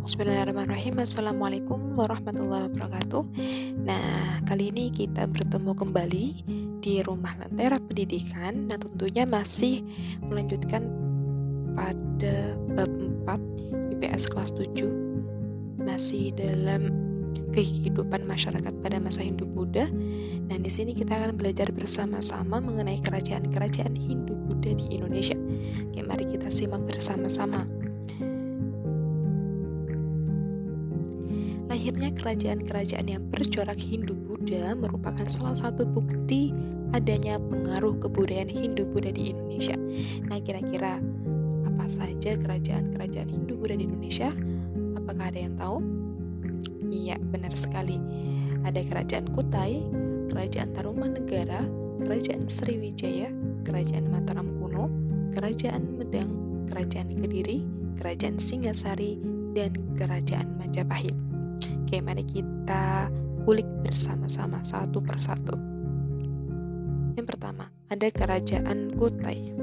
Bismillahirrahmanirrahim. Assalamualaikum warahmatullahi wabarakatuh. Nah, kali ini kita bertemu kembali di Rumah Lentera Pendidikan. Nah, tentunya masih melanjutkan pada bab 4 IPS kelas 7, masih dalam kehidupan masyarakat pada masa Hindu-Buddha. Nah, di sini kita akan belajar bersama-sama mengenai kerajaan-kerajaan Hindu-Buddha di Indonesia. Oke, mari kita simak bersama-sama. Lahirnya kerajaan-kerajaan yang bercorak Hindu-Buddha merupakan salah satu bukti adanya pengaruh kebudayaan Hindu-Buddha di Indonesia. Nah, kira-kira apa saja kerajaan-kerajaan Hindu-Buddha di Indonesia? Apakah ada yang tahu? Iya, benar sekali. Ada Kerajaan Kutai, Kerajaan Tarumanegara, Kerajaan Sriwijaya, Kerajaan Mataram Kuno, Kerajaan Medang, Kerajaan Kediri, Kerajaan Singasari, dan Kerajaan Majapahit. Oke, mari kita kulik bersama-sama satu persatu. Yang pertama, ada Kerajaan Kutai.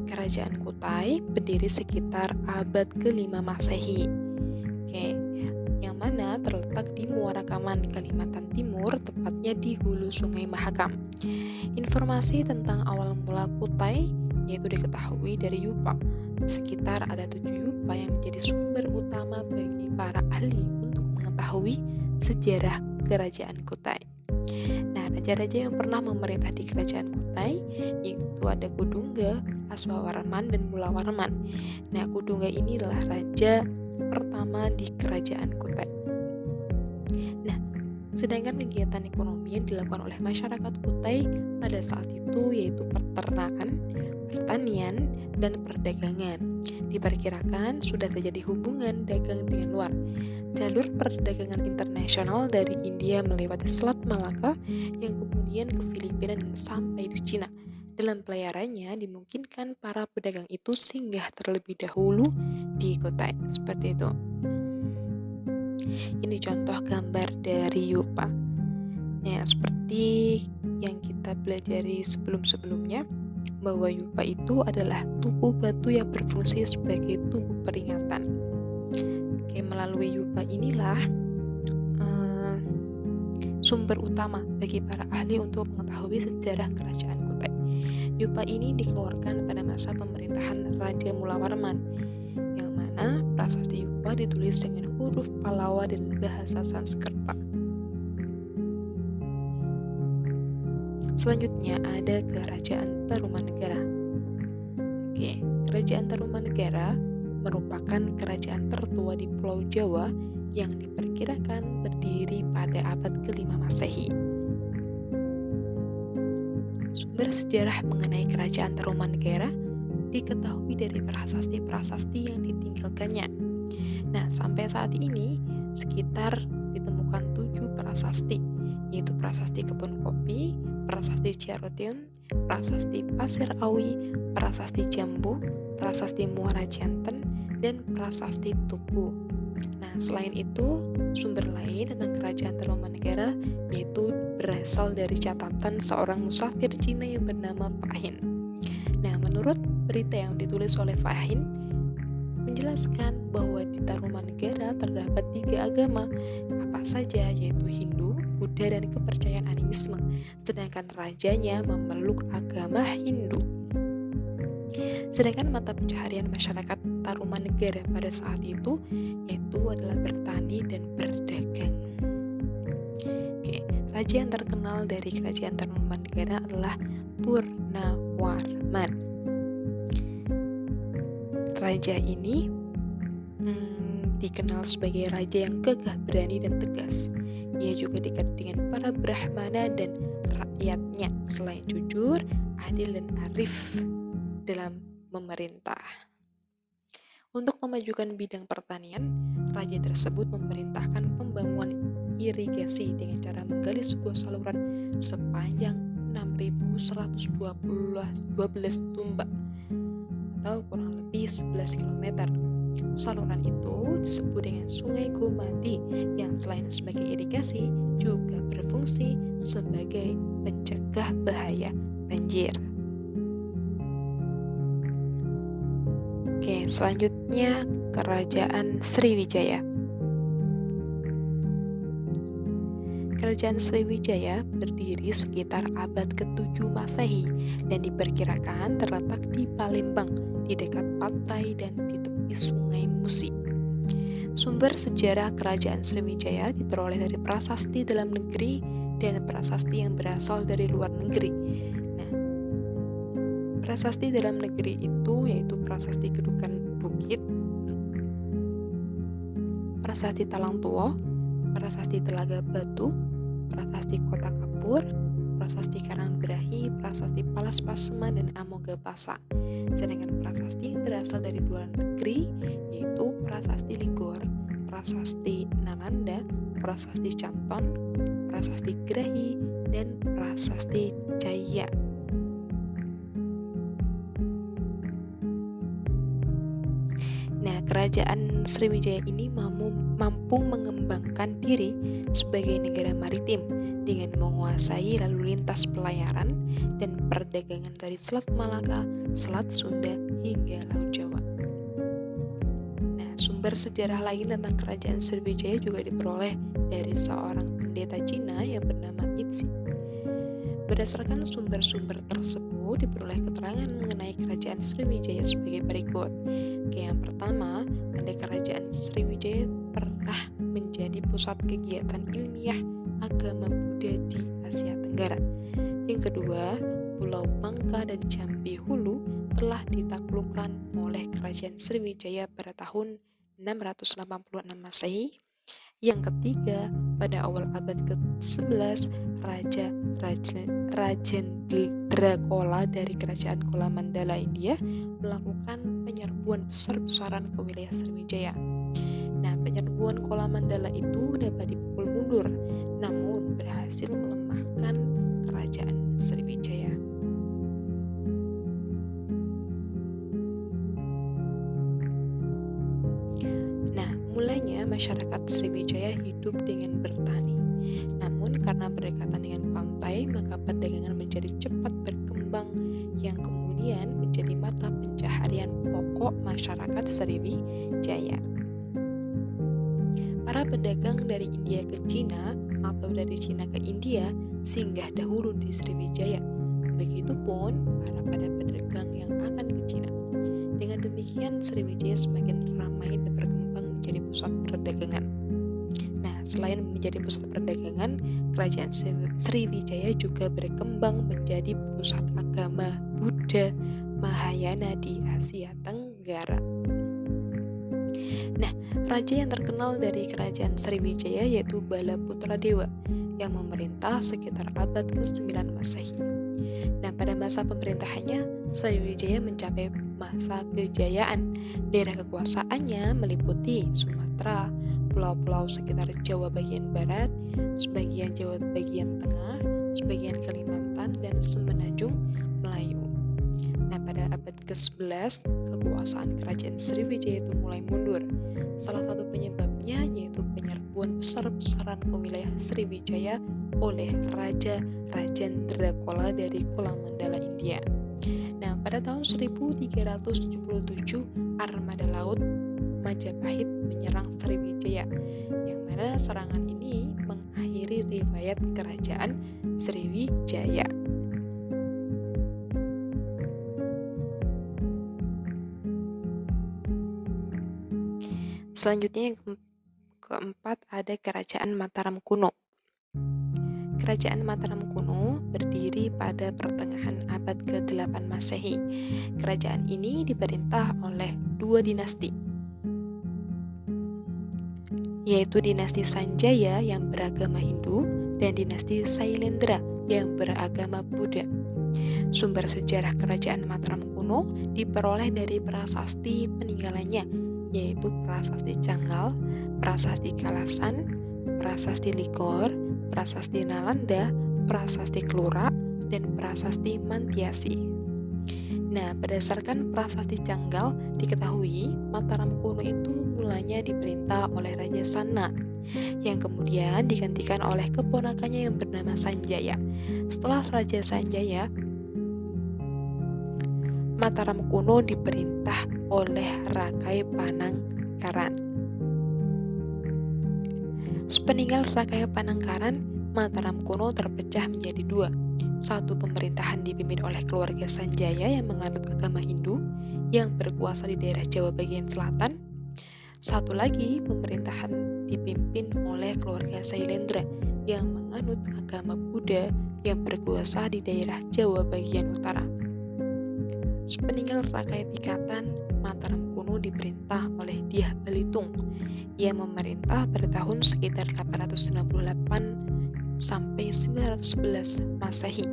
Kerajaan Kutai berdiri sekitar abad ke-5 Masehi. Oke, yang mana terletak di Muara Kaman, Kalimantan Timur, tepatnya di hulu Sungai Mahakam. Informasi tentang awal mula Kutai yaitu diketahui dari Yupa. Sekitar ada 7 Yupa yang menjadi sumber utama bagi para ahli untuk mengetahui sejarah Kerajaan Kutai. Nah, raja-raja yang pernah memerintah di Kerajaan Kutai yaitu ada Kudungga, Aswawarman, dan Mulawarman. Nah, Kudungga inilah raja pertama di Kerajaan Kutai. Nah, sedangkan kegiatan ekonomi yang dilakukan oleh masyarakat Kutai pada saat itu yaitu peternakan, pertanian, dan perdagangan. Diperkirakan sudah terjadi hubungan dagang dengan luar. Jalur perdagangan internasional dari India melewati Selat Malaka yang kemudian ke Filipina dan sampai di Cina. Dalam pelayarannya dimungkinkan para pedagang itu singgah terlebih dahulu di Kutai. Seperti itu. Ini contoh gambar dari Yupa. Ya, seperti yang kita pelajari sebelum-sebelumnya, bahwa Yupa itu adalah tugu batu yang berfungsi sebagai tugu peringatan. Oke, melalui Yupa inilah sumber utama bagi para ahli untuk mengetahui sejarah Kerajaan Kutai. Yupa ini dikeluarkan pada masa pemerintahan Raja Mulawarman, yang mana prasasti Yupa ditulis dengan huruf Pallava dan bahasa Sanskerta. Selanjutnya ada Kerajaan Tarumanegara. Oke, Kerajaan Tarumanegara merupakan kerajaan tertua di Pulau Jawa yang diperkirakan berdiri pada abad ke-5 Masehi. Sumber sejarah mengenai Kerajaan Tarumanegara diketahui dari prasasti-prasasti yang ditinggalkannya. Nah, sampai saat ini sekitar ditemukan 7 prasasti, yaitu prasasti Kebun Kopi, prasasti Ciaroteun, prasasti Pasir Awi, prasasti Jambu, prasasti Muara Janten, dan prasasti Tugu. Nah, selain itu, sumber lain tentang Kerajaan Tarumanegara yaitu berasal dari catatan seorang musafir Cina yang bernama Fahin. Nah, menurut berita yang ditulis oleh Fahin, menjelaskan bahwa di Tarumanegara terdapat 3 agama, apa saja, yaitu Hindu, Buddha, dan kepercayaan animisme, sedangkan rajanya memeluk agama Hindu. Sedangkan mata pencaharian masyarakat Tarumanegara pada saat itu yaitu adalah bertani dan berdagang. Oke, raja yang terkenal dari Kerajaan Tarumanegara adalah Purnawarman. Raja ini dikenal sebagai raja yang gagah berani dan tegas. Ia juga dekat dengan para Brahmana dan rakyatnya, selain jujur, adil, dan arif dalam memerintah. Untuk memajukan bidang pertanian, raja tersebut memerintahkan pembangunan irigasi dengan cara menggali sebuah saluran sepanjang 6.112 tumbak atau kurang lebih 11 km. Saluran itu disebut dengan Sungai Gomati yang selain sebagai irigasi juga berfungsi sebagai pencegah bahaya banjir. Selanjutnya, Kerajaan Sriwijaya. Kerajaan Sriwijaya berdiri sekitar abad ke-7 Masehi dan diperkirakan terletak di Palembang, di dekat pantai dan di tepi Sungai Musi. Sumber sejarah Kerajaan Sriwijaya diperoleh dari prasasti dalam negeri dan prasasti yang berasal dari luar negeri. Nah, prasasti dalam negeri itu yaitu prasasti Kedukan Bukit, prasasti Talang Tuo, prasasti Telaga Batu, prasasti Kota Kapur, prasasti Karangbrahi, prasasti Palas Paseman, dan Amogapasa. Sedangkan prasasti yang berasal dari luar negeri yaitu prasasti Ligor, prasasti Nalanda, prasasti Canton, prasasti Grahi, dan prasasti Jaya. Nah, Kerajaan Sriwijaya ini mampu mengembangkan diri sebagai negara maritim dengan menguasai lalu lintas pelayaran dan perdagangan dari Selat Malaka, Selat Sunda, hingga Laut Jawa. Nah, sumber sejarah lain tentang Kerajaan Sriwijaya juga diperoleh dari seorang pendeta Cina yang bernama Itzi. Berdasarkan sumber-sumber tersebut, diperoleh keterangan mengenai Kerajaan Sriwijaya sebagai berikut. Yang pertama, ada Kerajaan Sriwijaya pernah menjadi pusat kegiatan ilmiah agama Buddha di Asia Tenggara. Yang kedua, Pulau Bangka dan Jambi Hulu telah ditaklukkan oleh Kerajaan Sriwijaya pada tahun 686 Masehi. Yang ketiga, pada awal abad ke-11, Raja Rajendrakola dari Kerajaan Kolamandala India melakukan penyerbuan besar-besaran ke wilayah Sriwijaya. Nah, penyerbuan Kolamandala itu dapat dipukul mundur, namun berhasil melemahkan Kerajaan Sriwijaya. Nah, mulanya masyarakat Sriwijaya hidup dengan bertani. Namun karena berdekatan dengan pantai, maka perdagangan menjadi cepat berkembang yang kemudian menjadi mata pencaharian pokok masyarakat Sriwijaya. Para pedagang dari India ke Cina atau dari Cina ke India singgah dahulu di Sriwijaya. Begitupun para pedagang yang akan ke Cina. Dengan demikian Sriwijaya semakin ramai dan berkembang menjadi pusat perdagangan. Nah, selain menjadi pusat perdagangan, Kerajaan Sriwijaya juga berkembang menjadi pusat agama Buddha Mahayana di Asia Tenggara. Nah, raja yang terkenal dari Kerajaan Sriwijaya yaitu Balaputra Dewa yang memerintah sekitar abad ke-9 Masehi. Nah, pada masa pemerintahannya, Sriwijaya mencapai masa kejayaan. Daerah kekuasaannya meliputi Sumatera, pulau-pulau sekitar Jawa bagian barat, sebagian Jawa bagian tengah, sebagian Kalimantan, dan Semenanjung Melayu. Nah, pada abad ke-11, kekuasaan Kerajaan Sriwijaya itu mulai mundur. Salah satu penyebabnya yaitu penyerbuan besar-besaran ke wilayah Sriwijaya oleh Raja Rajendrakola dari Kolamandala India. Nah, pada tahun 1377, armada laut Majapahit menyerang Sriwijaya, yang mana serangan ini mengakhiri riwayat Kerajaan Sriwijaya. Selanjutnya yang keempat ada Kerajaan Mataram kuno. Kerajaan Mataram kuno berdiri pada pertengahan abad ke-8 Masehi. Kerajaan ini diperintah oleh dua dinasti, yaitu dinasti Sanjaya yang beragama Hindu dan dinasti Sailendra yang beragama Buddha. Sumber sejarah Kerajaan Mataram kuno diperoleh dari prasasti peninggalannya, yaitu prasasti Canggal, prasasti Kalasan, prasasti Ligor, prasasti Nalanda, prasasti Klura, dan prasasti Mantiasi. Nah, berdasarkan prasasti Canggal, diketahui Mataram kuno itu mulanya diperintah oleh Raja Sana, yang kemudian digantikan oleh keponakannya yang bernama Sanjaya. Setelah Raja Sanjaya, Mataram kuno diperintah oleh Rakai Panangkaran. Sepeninggal Rakai Panangkaran, Mataram kuno terpecah menjadi dua. Satu, pemerintahan dipimpin oleh keluarga Sanjaya yang menganut agama Hindu yang berkuasa di daerah Jawa bagian selatan. Satu lagi, pemerintahan dipimpin oleh keluarga Sailendra yang menganut agama Buddha yang berkuasa di daerah Jawa bagian utara. Sepeninggal Rakai Pikatan, Mataram kuno diperintah oleh Dyah Balitung yang memerintah pada tahun sekitar 898 sampai 911 Masehi.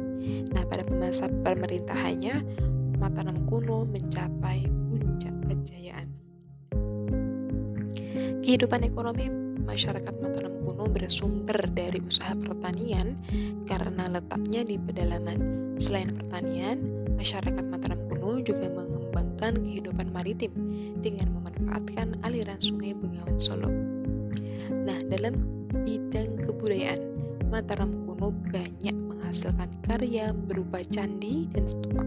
Nah, pada masa pemerintahannya, Mataram kuno mencapai puncak kejayaan. Kehidupan ekonomi masyarakat Mataram kuno bersumber dari usaha pertanian karena letaknya di pedalaman. Selain pertanian, masyarakat Mataram kuno juga mengembangkan kehidupan maritim dengan memanfaatkan aliran sungai Bengawan Solo. Nah, dalam bidang kebudayaan, Mataram kuno banyak menghasilkan karya berupa candi dan stupa.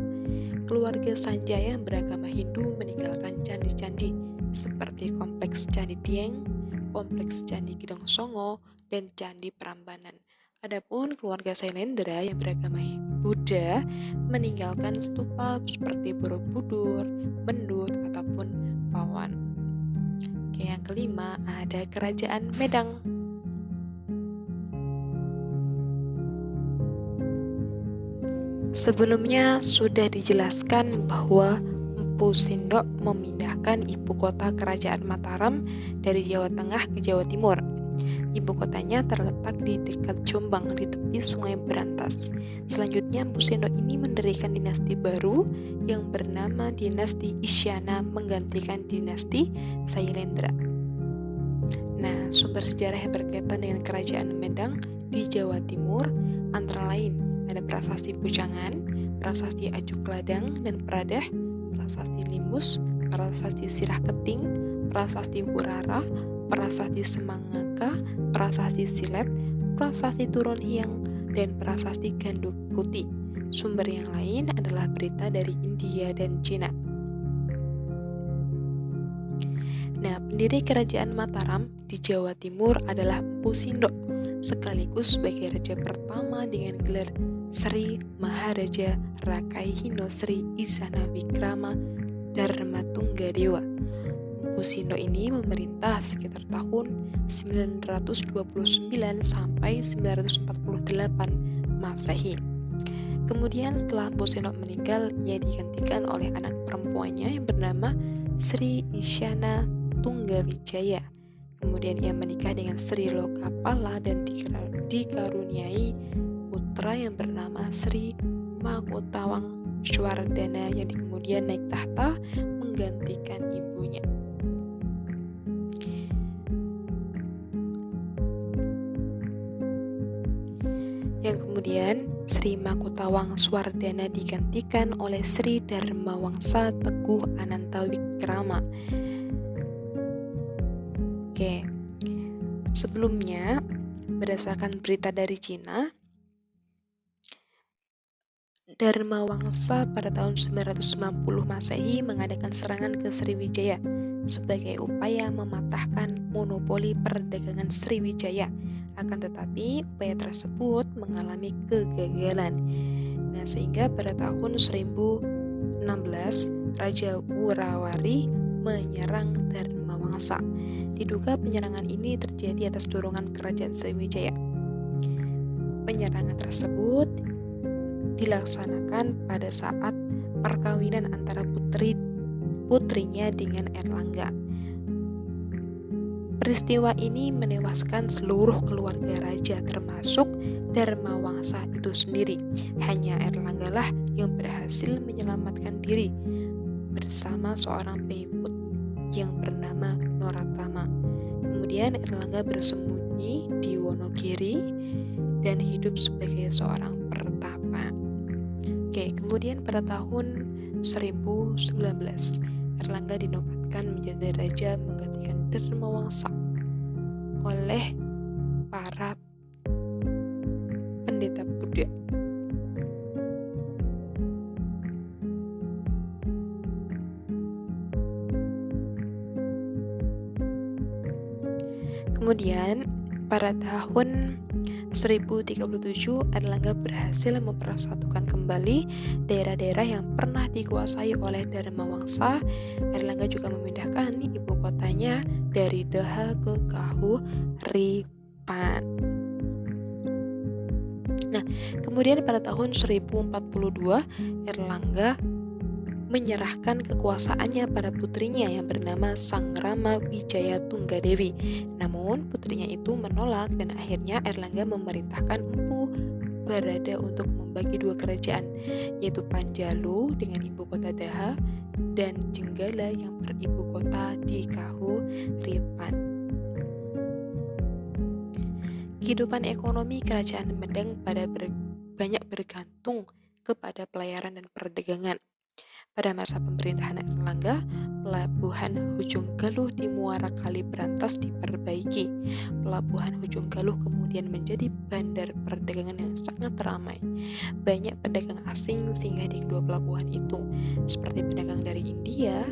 Keluarga Sanjaya yang beragama Hindu meninggalkan candi-candi seperti Kompleks Candi Dieng, Kompleks Candi Gedong Songo, dan Candi Prambanan. Adapun keluarga Sailendra yang beragama Buddha meninggalkan stupa seperti Borobudur, Mendut, ataupun Pawan. Oke, yang kelima ada Kerajaan Medang. Sebelumnya sudah dijelaskan bahwa Empu Sindok memindahkan ibu kota kerajaan Mataram dari Jawa Tengah ke Jawa Timur. Ibu kotanya terletak di dekat Jombang di tepi Sungai Berantas. Selanjutnya Empu Sindok ini mendirikan dinasti baru yang bernama dinasti Isyana menggantikan dinasti Sailendra. Nah, sumber sejarah yang berkaitan dengan kerajaan Medang di Jawa Timur antara lain ada Prasasti Bujangan, Prasasti Ajuk Ladang dan Pradah, Prasasti Limus, Prasasti Sirah Keting, Prasasti Wurara, Prasasti Semangaka, Prasasti Silet, Prasasti Turun Hyang, dan Prasasti Gandukuti. Sumber yang lain adalah berita dari India dan Cina. Nah, pendiri kerajaan Mataram di Jawa Timur adalah Empu Sindok, sekaligus sebagai raja pertama dengan gelar Sri Maharaja Rakai Hino Sri Isana Wikrama Dharma Tunggadewa. Empu Sindok ini memerintah sekitar tahun 929 sampai 948 Masehi. Kemudian setelah Empu Sindok meninggal, ia digantikan oleh anak perempuannya yang bernama Sri Isyana Tunggawijaya. Kemudian ia menikah dengan Sri Lokapala dan dikaruniai putra yang bernama Sri Makutawang Swardana yang kemudian naik tahta menggantikan ibunya. Yang kemudian Sri Makutawang Swardana digantikan oleh Sri Dharmawangsa Teguh Anantawikrama. Oke, sebelumnya berdasarkan berita dari Cina, Dharmawangsa pada tahun 990 Masehi mengadakan serangan ke Sriwijaya sebagai upaya mematahkan monopoli perdagangan Sriwijaya. Akan tetapi upaya tersebut mengalami kegagalan. Nah, sehingga pada tahun 1016 Raja Wurawari menyerang Dharmawangsa. Diduga penyerangan ini terjadi atas dorongan kerajaan Sriwijaya. Penyerangan tersebut dilaksanakan pada saat perkawinan antara putrinya dengan Erlangga. Peristiwa ini menewaskan seluruh keluarga raja termasuk Dharmawangsa itu sendiri. Hanya Erlangga lah yang berhasil menyelamatkan diri bersama seorang pengikut yang bernama Noratama. Kemudian Erlangga bersembunyi di Wonogiri dan hidup sebagai seorang pertapa. Oke, kemudian pada tahun 1019 Erlangga dinobatkan menjadi raja menggantikan Dharmawangsa oleh para pendeta Buddha. Kemudian pada tahun 1037 Airlangga berhasil mempersatukan kembali daerah-daerah yang pernah dikuasai oleh Dharmawangsa. Airlangga juga memindahkan ibu kotanya dari Daha ke Kahuripan. Nah, kemudian pada tahun 1042 Airlangga menyerahkan kekuasaannya pada putrinya yang bernama Sangrama Wijaya Tunggadewi. Namun putrinya itu menolak dan akhirnya Airlangga memerintahkan Empu Barada untuk membagi dua kerajaan, yaitu Panjalu dengan ibu kota Daha dan Jenggala yang beribu kota di Kahuripan. Kehidupan ekonomi kerajaan Medang banyak bergantung kepada pelayaran dan perdagangan. Pada masa pemerintahan Airlangga, pelabuhan Hujung Galuh di Muara Kali Brantas diperbaiki. Pelabuhan Hujung Galuh kemudian menjadi bandar perdagangan yang sangat ramai. Banyak pedagang asing singgah di kedua pelabuhan itu, seperti pedagang dari India,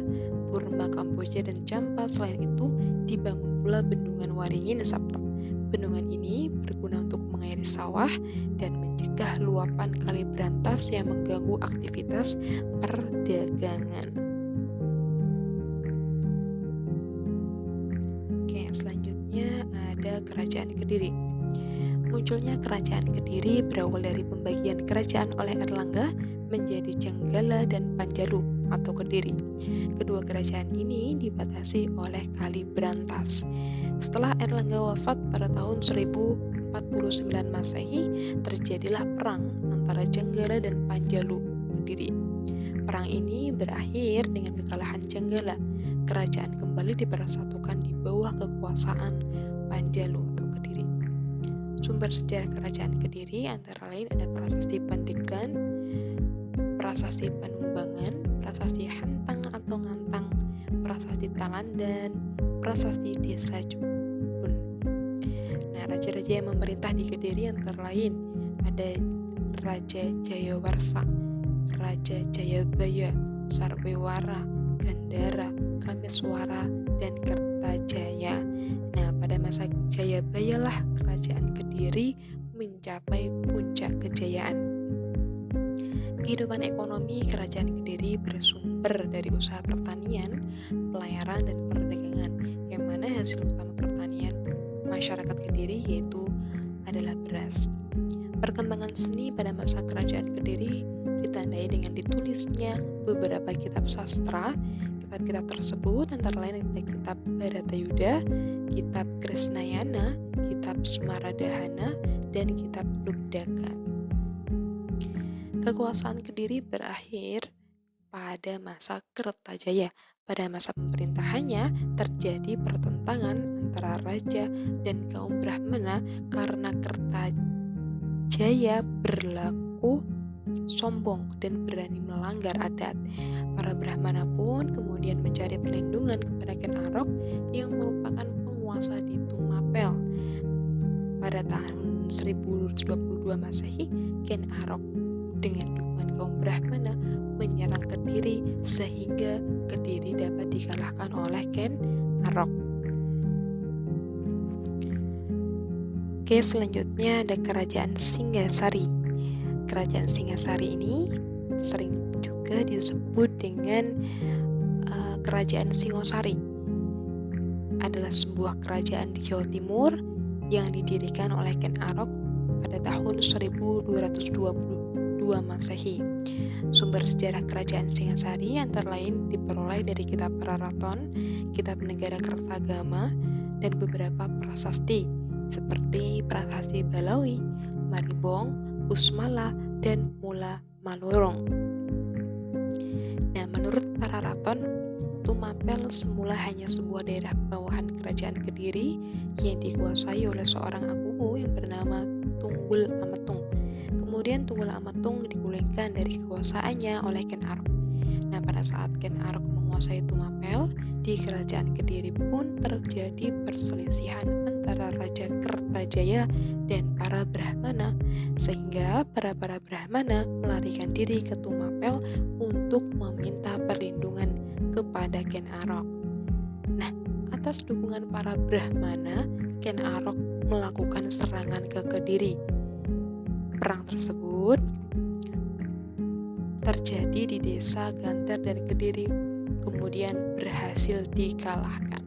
Burma, Kamboja, dan Jampa. Selain itu, dibangun pula bendungan Waringin Sabta. Bendungan ini berguna untuk mengairi sawah dan mencegah luapan Kali Brantas yang mengganggu aktivitas perdagangan. Oke, selanjutnya ada Kerajaan Kediri. Munculnya Kerajaan Kediri berawal dari pembagian kerajaan oleh Airlangga menjadi Jenggala dan Panjalu atau Kediri. Kedua kerajaan ini dibatasi oleh Kali Brantas. Setelah Airlangga wafat pada tahun 1049 Masehi, terjadilah perang antara Jenggala dan Panjalu Kediri. Perang ini berakhir dengan kekalahan Jenggala. Kerajaan kembali dipersatukan di bawah kekuasaan Panjalu atau Kediri. Sumber sejarah Kerajaan Kediri antara lain ada Prasasti Pandeglang, Prasasti Panumbangan, Prasasti Hantang atau Ngantang, Prasasti Talandan, Prasasti Desa Jepun. Nah, raja-raja yang memerintah di Kediri antara lain ada Raja Jayawarsa, Raja Jayabaya, Sarwewara, Gandara, Kameswara, dan Kertajaya. Nah, pada masa Jayabaya lah kerajaan Kediri mencapai puncak kejayaan. Kehidupan ekonomi kerajaan Kediri bersumber dari usaha pertanian, pelayaran, dan perdagangan, yang mana hasil utama pertanian masyarakat Kediri yaitu adalah beras. Perkembangan seni pada masa kerajaan Kediri ditandai dengan ditulisnya beberapa kitab sastra. Kitab-kitab tersebut antara lain ada kitab Bharatayuda, kitab Krisnayana, kitab Smaradhana, dan kitab Lubdaka. Kekuasaan Kediri berakhir pada masa Kertajaya. Pada masa pemerintahannya terjadi pertentangan antara raja dan kaum Brahmana karena Kertajaya berlaku sombong dan berani melanggar adat. Para Brahmana pun kemudian mencari perlindungan kepada Ken Arok yang merupakan penguasa di Tumapel. Pada tahun 1022 Masehi, Ken Arok dengan dukungan kaum Brahmana menyerang Kediri sehingga Kediri dapat dikalahkan oleh Ken Arok. Oke, selanjutnya ada Kerajaan Singgasari. Kerajaan Singgasari ini sering juga disebut dengan Kerajaan Singosari. Adalah sebuah kerajaan di Jawa Timur yang didirikan oleh Ken Arok pada tahun 1222 Masehi. Sumber sejarah Kerajaan Singasari antara lain diperoleh dari kitab Praraton, kitab Negara Kertagama, dan beberapa prasasti seperti Prasasti Balawi, Maribong, Kusmala, dan Mula Malorong. Nah, menurut Praraton, Tumapel semula hanya sebuah daerah bawahan Kerajaan Kediri yang dikuasai oleh seorang Akuhu yang bernama Tunggul Ametung. Kemudian Tunggul Ametung digulingkan dari kekuasaannya oleh Ken Arok. Nah, pada saat Ken Arok menguasai Tumapel, di Kerajaan Kediri pun terjadi perselisihan antara Raja Kertajaya dan para Brahmana, sehingga para Brahmana melarikan diri ke Tumapel untuk meminta perlindungan kepada Ken Arok. Nah, atas dukungan para Brahmana, Ken Arok melakukan serangan ke Kediri. Perang tersebut terjadi di desa Ganter dan Kediri, kemudian berhasil dikalahkan.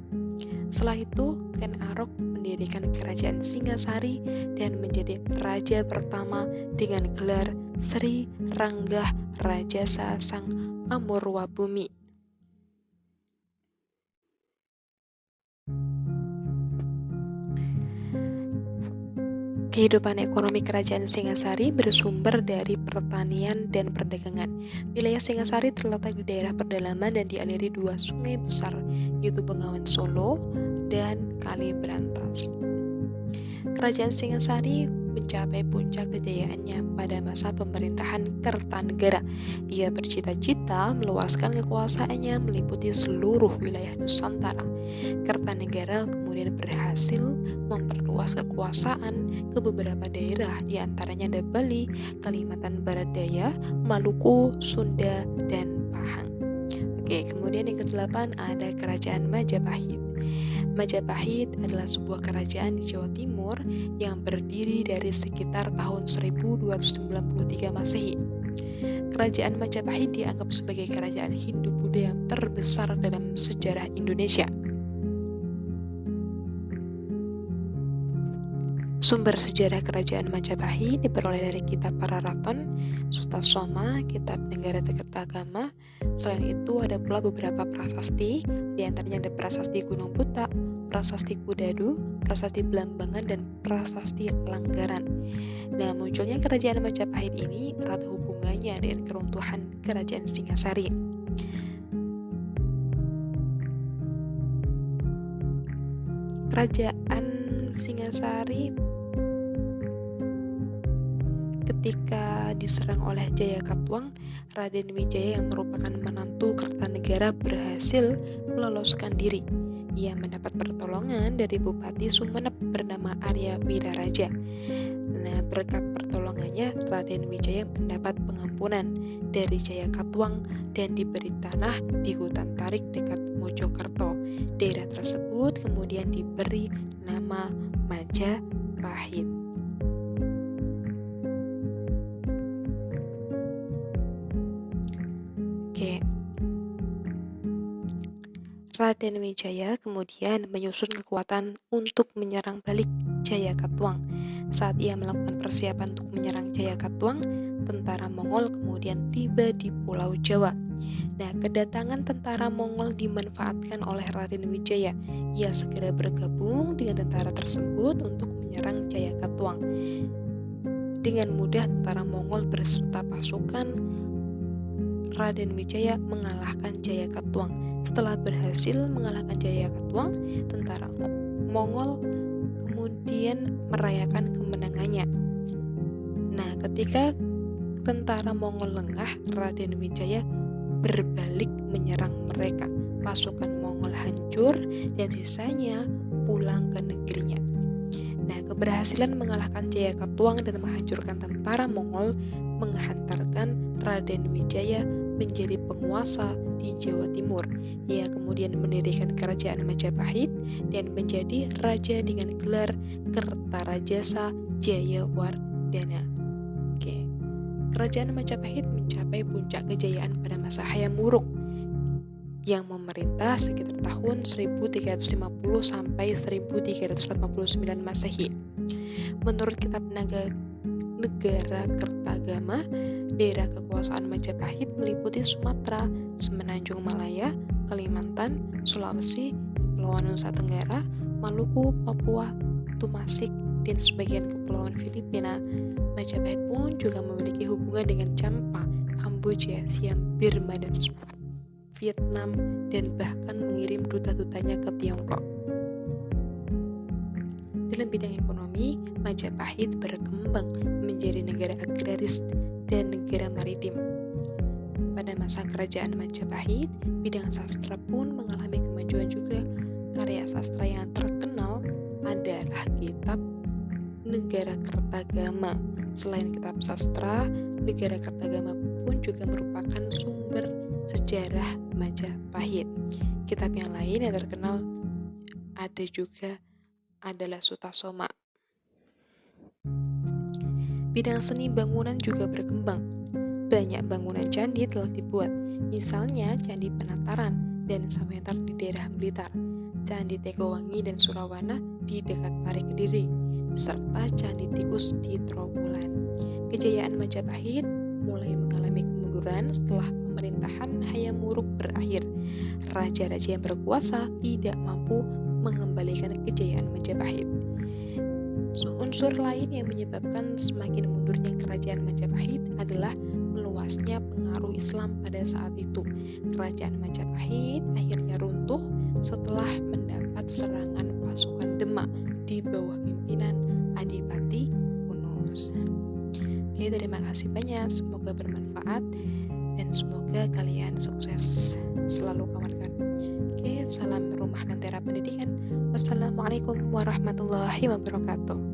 Setelah itu, Ken Arok mendirikan kerajaan Singasari dan menjadi raja pertama dengan gelar Sri Ranggah Rajasa Sang Amurwabumi. Kehidupan ekonomi kerajaan Singasari bersumber dari pertanian dan perdagangan. Wilayah Singasari terletak di daerah pedalaman dan dialiri dua sungai besar, yaitu Bengawan Solo dan Kali Brantas. Kerajaan Singasari mencapai puncak kejayaannya pada masa pemerintahan Kertanegara. Ia bercita-cita meluaskan kekuasaannya meliputi seluruh wilayah Nusantara. Kertanegara kemudian berhasil memperluas kekuasaan ke beberapa daerah, diantaranya ada Bali, Kalimantan Barat Daya, Maluku, Sunda, dan Pahang. Oke, kemudian yang ke-8 ada Kerajaan Majapahit. Majapahit adalah sebuah kerajaan di Jawa Timur yang berdiri dari sekitar tahun 1293 Masehi. Kerajaan Majapahit dianggap sebagai kerajaan Hindu-Buddha yang terbesar dalam sejarah Indonesia. Sumber sejarah kerajaan Majapahit diperoleh dari kitab Pararaton, Sutasoma, kitab Negara Tirtagama. Selain itu ada pula beberapa prasasti, diantaranya ada prasasti Gunung Butak, prasasti Kudadu, prasasti Blambangan, dan prasasti Langgaran. Nah, munculnya kerajaan Majapahit ini erat hubungannya dengan keruntuhan kerajaan Singasari. Kerajaan Singasari ketika diserang oleh Jayakatwang, Raden Wijaya yang merupakan menantu Kertanegara berhasil meloloskan diri. Ia mendapat pertolongan dari Bupati Sumenep bernama Arya Wiraraja. Nah, berkat pertolongannya, Raden Wijaya mendapat pengampunan dari Jayakatwang dan diberi tanah di hutan tarik dekat Mojokerto. Daerah tersebut kemudian diberi nama Majapahit. Raden Wijaya kemudian menyusun kekuatan untuk menyerang balik Jayakatwang. Saat ia melakukan persiapan untuk menyerang Jayakatwang, tentara Mongol kemudian tiba di Pulau Jawa. Nah, kedatangan tentara Mongol dimanfaatkan oleh Raden Wijaya. Ia segera bergabung dengan tentara tersebut untuk menyerang Jayakatwang. Dengan mudah tentara Mongol beserta pasukan Raden Wijaya mengalahkan Jayakatwang. Setelah berhasil mengalahkan Jayakatwang, tentara Mongol kemudian merayakan kemenangannya. Nah, ketika tentara Mongol lengah, Raden Wijaya berbalik menyerang mereka. Pasukan Mongol hancur dan sisanya pulang ke negerinya. Nah, keberhasilan mengalahkan Jayakatwang dan menghancurkan tentara Mongol menghantarkan Raden Wijaya menjadi penguasa di Jawa Timur. Ia kemudian mendirikan kerajaan Majapahit dan menjadi raja dengan gelar Kertarajasa Jayawardhana. Oke. Kerajaan Majapahit mencapai puncak kejayaan pada masa Hayam Wuruk yang memerintah sekitar tahun 1350 sampai 1389 Masehi. Menurut kitab Negara Kertagama, daerah kekuasaan Majapahit meliputi Sumatera, Semenanjung Malaya, Kalimantan, Sulawesi, Kepulauan Nusa Tenggara, Maluku, Papua, Tumasik, dan sebagian kepulauan Filipina. Majapahit pun juga memiliki hubungan dengan Champa, Kamboja, Siam, Burma, dan Vietnam, dan bahkan mengirim duta-dutanya ke Tiongkok. Dalam bidang ekonomi, Majapahit berkembang menjadi negara agraris dan negara maritim. Pada masa kerajaan Majapahit, bidang sastra pun mengalami kemajuan juga. Karya sastra yang terkenal adalah kitab Negara Kertagama. Selain kitab sastra, Negara Kertagama pun juga merupakan sumber sejarah Majapahit. Kitab yang lain yang terkenal ada juga adalah Sutasoma. Bidang seni bangunan juga berkembang. Banyak bangunan candi telah dibuat, misalnya Candi Penataran dan Sawentar di daerah Blitar, Candi Tegowangi dan Surawana di dekat Pari Kediri, serta Candi Tikus di Trowulan. Kejayaan Majapahit mulai mengalami kemunduran setelah pemerintahan Hayam Wuruk berakhir. Raja-raja yang berkuasa tidak mampu mengembalikan kejayaan Majapahit. Unsur lain yang menyebabkan semakin mundurnya kerajaan Majapahit adalah meluasnya pengaruh Islam pada saat itu. Kerajaan Majapahit akhirnya runtuh setelah mendapat serangan pasukan Demak di bawah pimpinan Adipati Unus. Oke, terima kasih banyak. Semoga bermanfaat dan semoga kalian sukses selalu kawan-kawan. Oke, salam rumah Lentera Pendidikan. Wassalamualaikum warahmatullahi wabarakatuh.